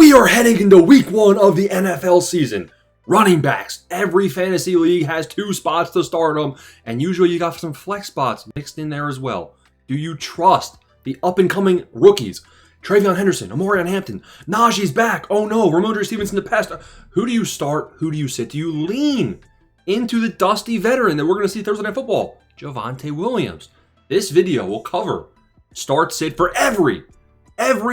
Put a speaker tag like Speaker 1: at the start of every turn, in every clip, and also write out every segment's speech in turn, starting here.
Speaker 1: We are heading into week 1 of the NFL season. Running backs. Every fantasy league has 2 spots to start them, and usually you got some flex spots mixed in there as well. Do you trust the up-and-coming rookies? Travion Henderson, Omarion Hampton, Najee's back. Oh no, Ramondre Stevenson the past. Who do you start? Who do you sit? Do you lean into the dusty veteran that we're going to see Thursday Night Football? Javonte Williams. This video will cover start sit for every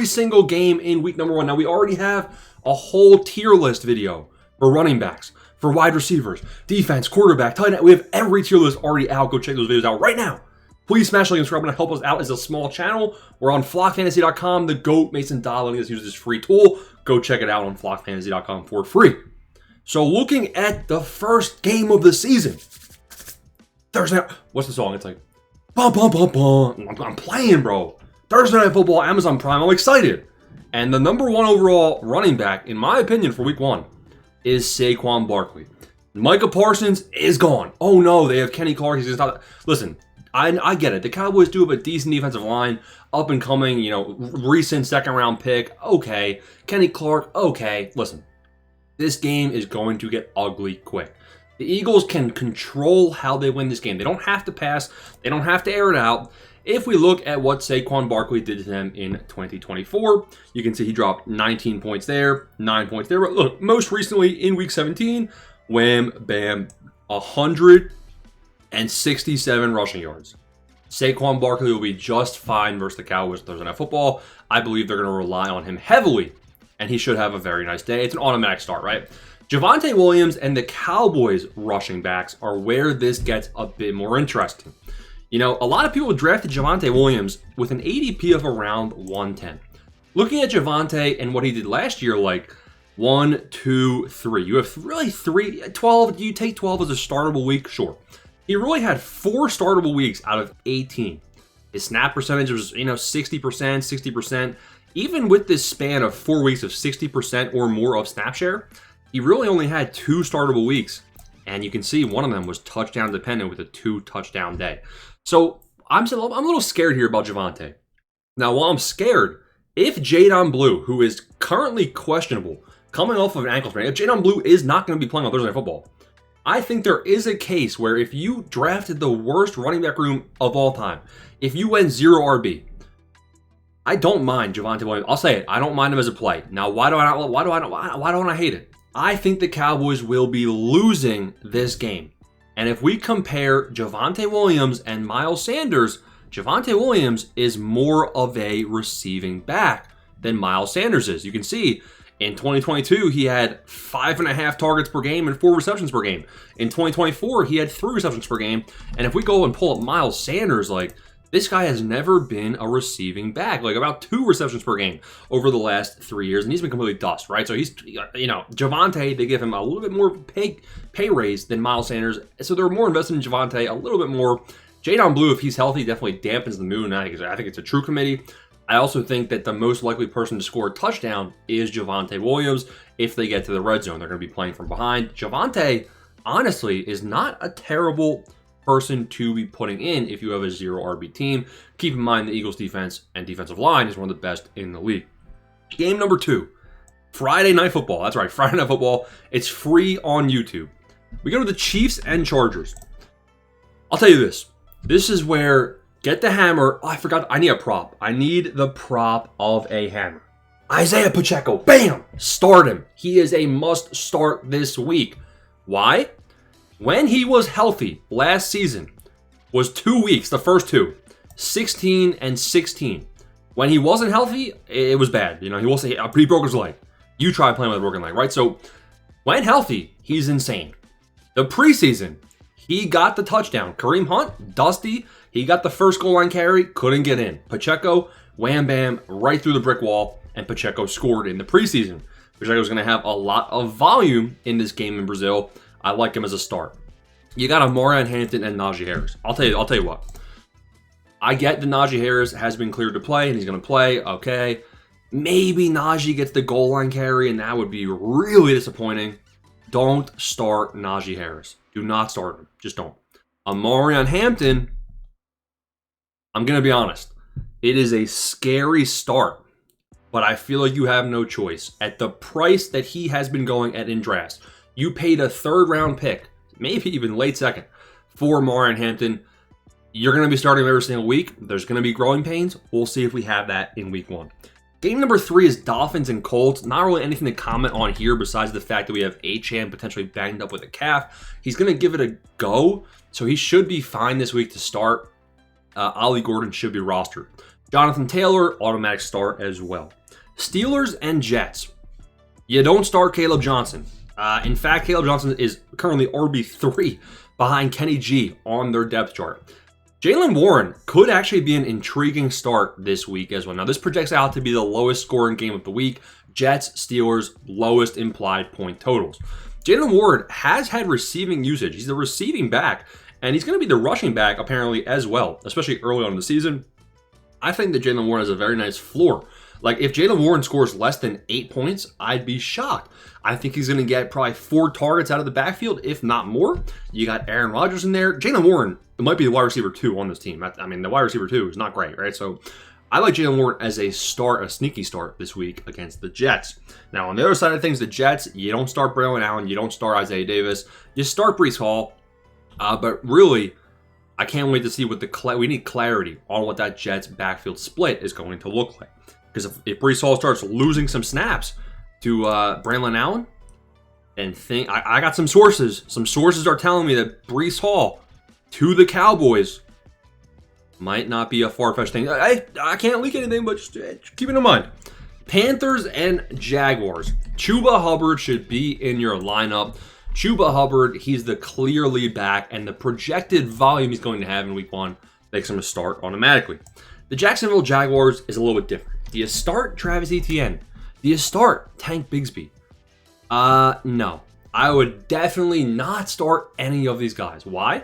Speaker 1: single game in week number 1. Now, we already have a whole tier list video for running backs, for wide receivers, defense, quarterback, tight end. We have every tier list already out. Go check those videos out right now. Please smash like and subscribe and help us out as a small channel. We're on flockfantasy.com. The GOAT, Mason Dodd, uses this free tool. Go check it out on flockfantasy.com for free. So looking at the first game of the season. Thursday night. What's the song? It's like, bum, bum, bum, bum. I'm playing, bro. Thursday Night Football, Amazon Prime. I'm excited. And the number 1 overall running back, in my opinion, for week 1 is Saquon Barkley. Micah Parsons is gone. Oh no, they have Kenny Clark. He's just not. Listen, I get it. The Cowboys do have a decent defensive line, up and coming, recent second round pick. Okay. Kenny Clark. Okay. Listen, this game is going to get ugly quick. The Eagles can control how they win this game. They don't have to pass. They don't have to air it out. If we look at what Saquon Barkley did to them in 2024, you can see he dropped 19 points there, 9 points there. But look, most recently in week 17, wham, bam, 167 rushing yards. Saquon Barkley will be just fine versus the Cowboys Thursday Night Football. I believe they're going to rely on him heavily, and he should have a very nice day. It's an automatic start, right? Javonte Williams and the Cowboys rushing backs are where this gets a bit more interesting. A lot of people drafted Javonte Williams with an ADP of around 110. Looking at Javonte and what he did last year, like 1, 2, 3. You have really 12. Do you take 12 as a startable week? Sure. He really had 4 startable weeks out of 18. His snap percentage was, 60%, 60%. Even with this span of 4 weeks of 60% or more of snap share, he really only had 2 startable weeks. And you can see one of them was touchdown dependent with a 2 touchdown day. So I'm a little scared here about Javonte. Now, while I'm scared, if Jadon Blue, who is currently questionable, coming off of an ankle sprain, if Jadon Blue is not going to be playing on Thursday Night Football, I think there is a case where if you drafted the worst running back room of all time, if you went 0 RB, I don't mind Javonte Williams. I'll say it. I don't mind him as a play. Now, why don't I hate it? I think the Cowboys will be losing this game. And if we compare Javonte Williams and Miles Sanders, Javonte Williams is more of a receiving back than Miles Sanders is. You can see in 2022, he had 5.5 targets per game and 4 receptions per game. In 2024, he had 3 receptions per game. And if we go and pull up Miles Sanders, this guy has never been a receiving back, about 2 receptions per game over the last 3 years, and he's been completely dust, right? So he's, Javonte, they give him a little bit more pay raise than Miles Sanders, so they're more invested in Javonte, a little bit more. Jadon Blue, if he's healthy, definitely dampens the mood, and I think it's a true committee. I also think that the most likely person to score a touchdown is Javonte Williams. If they get to the red zone, they're going to be playing from behind. Javonte, honestly, is not a terrible person to be putting in if you have a 0 RB team. Keep in mind the Eagles defense and defensive line is one of the best in the league. Game number 2, Friday Night Football. That's right, Friday Night Football. It's free on YouTube. We go to the Chiefs and Chargers. I'll tell you this. This is where get the hammer. Oh, I forgot. I need a prop. I need the prop of a hammer. Isaiah Pacheco. Bam! Start him. He is a must start this week. Why? When he was healthy last season was 2 weeks, the first 2, 16 and 16. When he wasn't healthy, it was bad. He broke his leg. You try playing with a broken leg, right? So when healthy, he's insane. The preseason, he got the touchdown. Kareem Hunt, dusty. He got the first goal line carry, couldn't get in. Pacheco, wham bam, right through the brick wall, and Pacheco scored in the preseason. Pacheco's going to have a lot of volume in this game in Brazil. I like him as a start. You got Omarion Hampton and Najee Harris. I'll tell you what. I get that Najee Harris has been cleared to play and he's going to play. Okay. Maybe Najee gets the goal line carry and that would be really disappointing. Don't start Najee Harris. Do not start him. Just don't. Omarion Hampton, I'm going to be honest. It is a scary start. but I feel like you have no choice. At the price that he has been going at in drafts, you paid a 3rd round pick, maybe even late 2nd, for Marion Hampton. You're going to be starting him every single week. There's going to be growing pains. We'll see if we have that in week 1. Game number 3 is Dolphins and Colts. Not really anything to comment on here besides the fact that we have Achane potentially banged up with a calf. He's going to give it a go, so he should be fine this week to start. Ollie Gordon should be rostered. Jonathan Taylor, automatic start as well. Steelers and Jets. You don't start Caleb Johnson. In fact, Caleb Johnson is currently RB3 behind Kenny G on their depth chart. Jaylen Warren could actually be an intriguing start this week as well. Now, this projects out to be the lowest scoring game of the week. Jets, Steelers, lowest implied point totals. Jaylen Warren has had receiving usage. He's the receiving back, and he's going to be the rushing back apparently as well, especially early on in the season. I think that Jaylen Warren has a very nice floor. Like, if Jaylen Warren scores less than 8 points, I'd be shocked. I think he's going to get probably 4 targets out of the backfield, if not more. You got Aaron Rodgers in there. Jaylen Warren might be the wide receiver 2 on this team. I mean, the wide receiver 2 is not great, right? So I like Jaylen Warren as a sneaky start this week against the Jets. Now, on the other side of things, the Jets, you don't start Braylon Allen. You don't start Isaiah Davis. You start Breece Hall. But really, I can't wait to see what we need clarity on what that Jets backfield split is going to look like. Because if Breece Hall starts losing some snaps to Braylon Allen, and I got some sources. Some sources are telling me that Breece Hall to the Cowboys might not be a far-fetched thing. I can't leak anything, but just keep it in mind. Panthers and Jaguars. Chuba Hubbard should be in your lineup. Chuba Hubbard, he's the clear lead back, and the projected volume he's going to have in week 1 makes him a start automatically. The Jacksonville Jaguars is a little bit different. Do you start Travis Etienne? Do you start Tank Bigsby? No. I would definitely not start any of these guys. Why?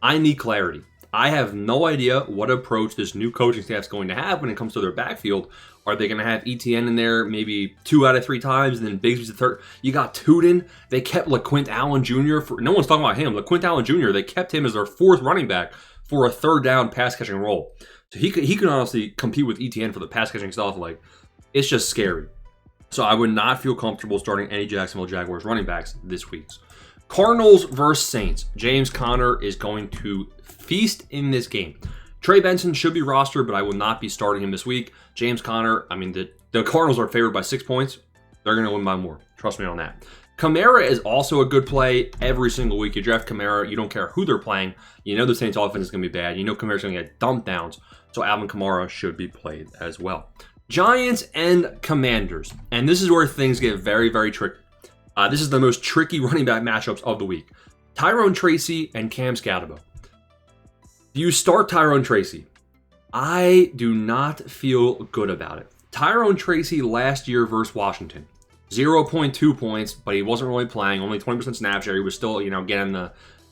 Speaker 1: I need clarity. I have no idea what approach this new coaching staff is going to have when it comes to their backfield. Are they going to have Etienne in there maybe 2 out of 3 times, and then Bigsby's the 3rd? You got Tuden. They kept LaQuint Allen Jr. No one's talking about him. LaQuint Allen Jr., they kept him as their 4th running back for a 3rd down pass catching role. So he could honestly compete with Etienne for the pass catching stuff. Like, it's just scary. So I would not feel comfortable starting any Jacksonville Jaguars running backs this week. Cardinals versus Saints. James Conner is going to feast in this game. Trey Benson should be rostered, but I will not be starting him this week. James Conner, I mean, the Cardinals are favored by 6 points. They're going to win by more. Trust me on that. Kamara is also a good play every single week. You draft Kamara, you don't care who they're playing. You know the Saints offense is going to be bad. You know Kamara's going to get dumped downs. So Alvin Kamara should be played as well. Giants and Commanders. And this is where things get very, very tricky. This is the most tricky running back matchups of the week. Tyrone Tracy and Cam Scatterbo. Do you start Tyrone Tracy? I do not feel good about it. Tyrone Tracy last year versus Washington. 0.2 points, but he wasn't really playing. Only 20% snap share. He was still,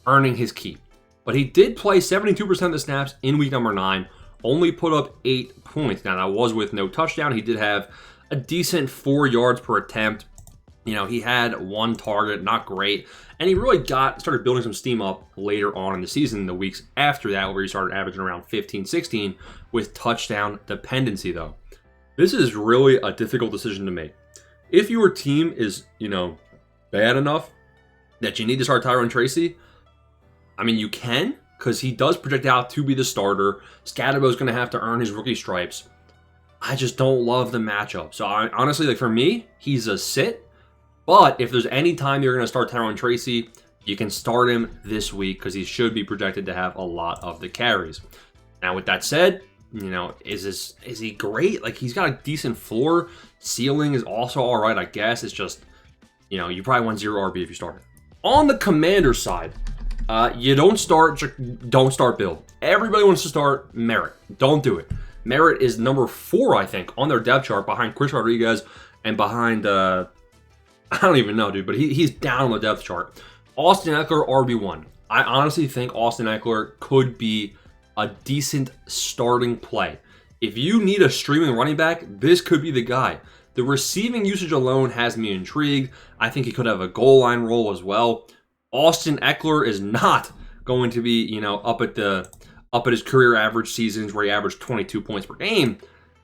Speaker 1: earning his keep. But he did play 72% of the snaps in week number 9. Only put up 8 points. Now, that was with no touchdown. He did have a decent 4 yards per attempt. He had 1 target, not great. And he really started building some steam up later on in the season, the weeks after that, where he started averaging around 15, 16 with touchdown dependency, though. This is really a difficult decision to make. If your team is, bad enough that you need to start Tyrone Tracy, I mean, you can, because he does project out to be the starter. Scatterbo's going to have to earn his rookie stripes. I just don't love the matchup. So, honestly, for me, he's a sit. But if there's any time you're going to start Tyrone Tracy, you can start him this week because he should be projected to have a lot of the carries. Now, with that said, is he great? Like, he's got a decent floor. Ceiling is also all right, I guess. It's just, you probably want 0 RB if you start it. On the Commander side, you don't start Bill. Everybody wants to start Merritt. Don't do it. Merritt is number 4, I think, on their depth chart behind Chris Rodriguez and behind, I don't even know, dude, but he's down on the depth chart. Austin Eckler, RB1. I honestly think Austin Eckler could be a decent starting play. If you need a streaming running back, this could be the guy. The receiving usage alone has me intrigued. I think he could have a goal line role as well. Austin Eckler is not going to be, up at his career average seasons where he averaged 22 points per game.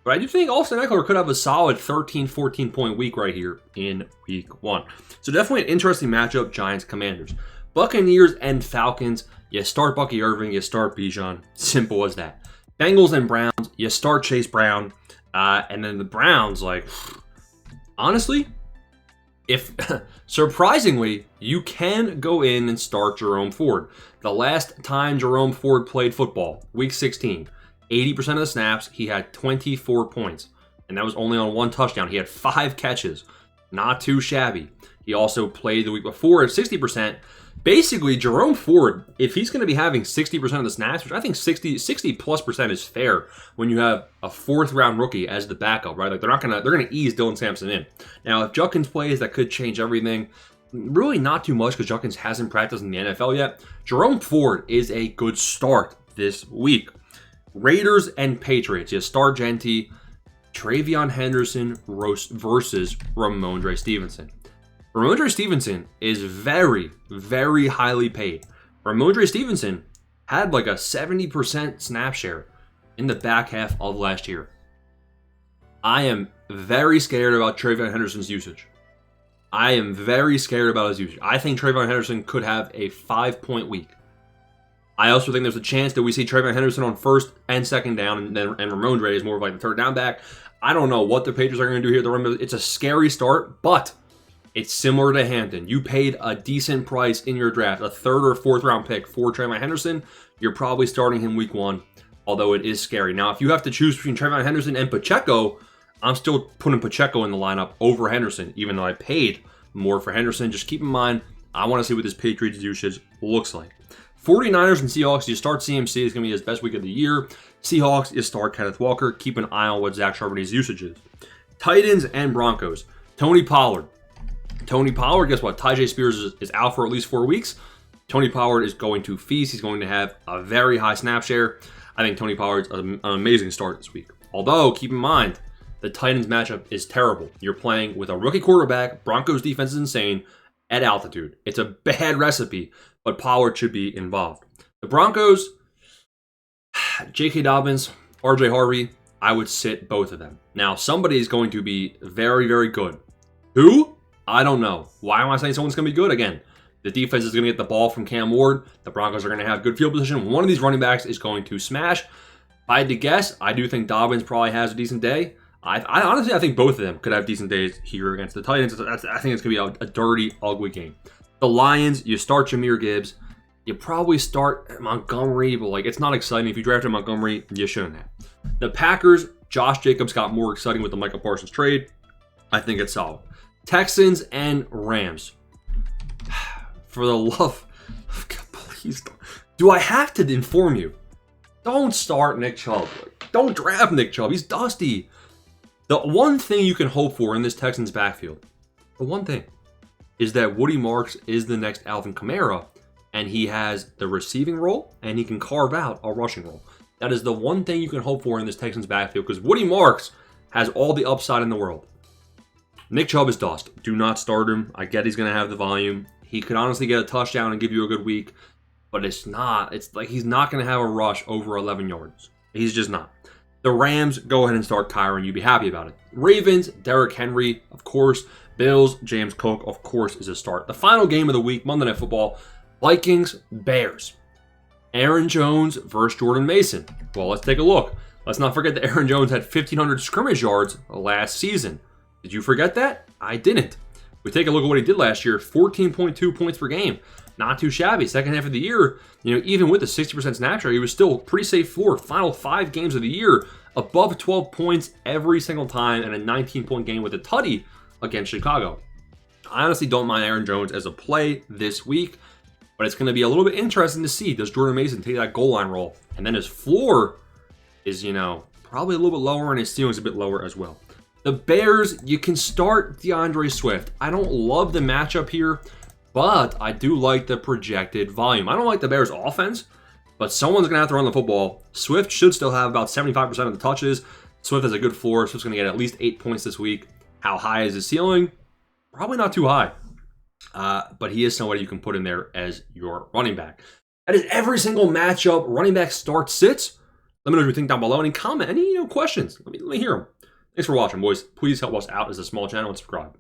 Speaker 1: But I do think Austin Eckler could have a solid 13, 14-point week right here in week 1. So definitely an interesting matchup, Giants-Commanders. Buccaneers and Falcons, you start Bucky Irving, you start Bijan. Simple as that. Bengals and Browns, you start Chase Brown. And then the Browns, like, honestly, if surprisingly, you can go in and start Jerome Ford. The last time Jerome Ford played football, week 16, 80% of the snaps, he had 24 points. And that was only on 1 touchdown. He had 5 catches. Not too shabby. He also played the week before at 60%. Basically, Jerome Ford, if he's going to be having 60% of the snaps, which I think 60 plus percent is fair when you have a 4th round rookie as the backup, right? Like they're going to ease Dylan Sampson in. Now, if Judkins plays, that could change everything. Really not too much because Judkins hasn't practiced in the NFL yet. Jerome Ford is a good start this week. Raiders and Patriots. You start Genty, Travion Henderson versus Ramondre Stevenson. Ramondre Stevenson is very, very highly paid. Ramondre Stevenson had like a 70% snap share in the back half of last year. I am very scared about Travion Henderson's usage. I am very scared about his usage. I think Travion Henderson could have a 5-point week. I also think there's a chance that we see Travion Henderson on 1st and 2nd down, and Ramondre is more of like the 3rd down back. I don't know what the Patriots are going to do here. It's a scary start, but it's similar to Hampton. You paid a decent price in your draft, a 3rd or 4th round pick for Travion Henderson. You're probably starting him week 1, although it is scary. Now, if you have to choose between Travion Henderson and Pacheco, I'm still putting Pacheco in the lineup over Henderson, even though I paid more for Henderson. Just keep in mind, I want to see what this Patriots usage looks like. 49ers and Seahawks, you start CMC. It's going to be his best week of the year. Seahawks, you start Kenneth Walker. Keep an eye on what Zach Charbonne's usage is. Titans and Broncos. Tony Pollard, guess what? Tyjae Spears is out for at least 4 weeks. Tony Pollard is going to feast. He's going to have a very high snap share. I think Tony Pollard's an amazing start this week. Although, keep in mind, the Titans matchup is terrible. You're playing with a rookie quarterback. Broncos defense is insane at altitude. It's a bad recipe, but Pollard should be involved. The Broncos, J.K. Dobbins, R.J. Harvey, I would sit both of them. Now, somebody is going to be very, very good. Who? I don't know. Why am I saying someone's going to be good? Again, the defense is going to get the ball from Cam Ward. The Broncos are going to have good field position. One of these running backs is going to smash. If I had to guess, I do think Dobbins probably has a decent day. I honestly think both of them could have decent days here against the Titans. I think it's going to be a dirty, ugly game. The Lions, you start Jahmyr Gibbs. You probably start Montgomery, but like it's not exciting. If you drafted Montgomery, you shouldn't have. The Packers, Josh Jacobs got more exciting with the Michael Parsons trade. I think it's solid. Texans and Rams. For the love of God, please don't. Do I have to inform you? Don't start Nick Chubb. Don't draft Nick Chubb. He's dusty. The one thing you can hope for in this Texans backfield, the one thing, is that Woody Marks is the next Alvin Kamara, and he has the receiving role, and he can carve out a rushing role. That is the one thing you can hope for in this Texans backfield, because Woody Marks has all the upside in the world. Nick Chubb is dust. Do not start him. I get he's going to have the volume. He could honestly get a touchdown and give you a good week, but it's like he's not going to have a rush over 11 yards. He's just not. The Rams, go ahead and start Kyron. You'd be happy about it. Ravens, Derrick Henry, of course. Bills, James Cook, of course, is a start. The final game of the week, Monday Night Football, Vikings, Bears. Aaron Jones versus Jordan Mason. Well, let's take a look. Let's not forget that Aaron Jones had 1,500 scrimmage yards last season. Did you forget that? I didn't. We take a look at what he did last year, 14.2 points per game. Not too shabby. Second half of the year, even with the 60% snap share, he was still pretty safe for final 5 games of the year, above 12 points every single time, and a 19-point game with a tutty against Chicago. I honestly don't mind Aaron Jones as a play this week, but it's going to be a little bit interesting to see. Does Jordan Mason take that goal line role? And then his floor is, probably a little bit lower, and his ceiling's a bit lower as well. The Bears, you can start DeAndre Swift. I don't love the matchup here, but I do like the projected volume. I don't like the Bears' offense, but someone's going to have to run the football. Swift should still have about 75% of the touches. Swift has a good floor. Swift's going to get at least 8 points this week. How high is his ceiling? Probably not too high, but he is somebody you can put in there as your running back. That is every single matchup. Running back starts, sits. Let me know what you think down below. Any comment, any questions. Let me hear them. Thanks for watching, boys. Please help us out as a small channel and subscribe.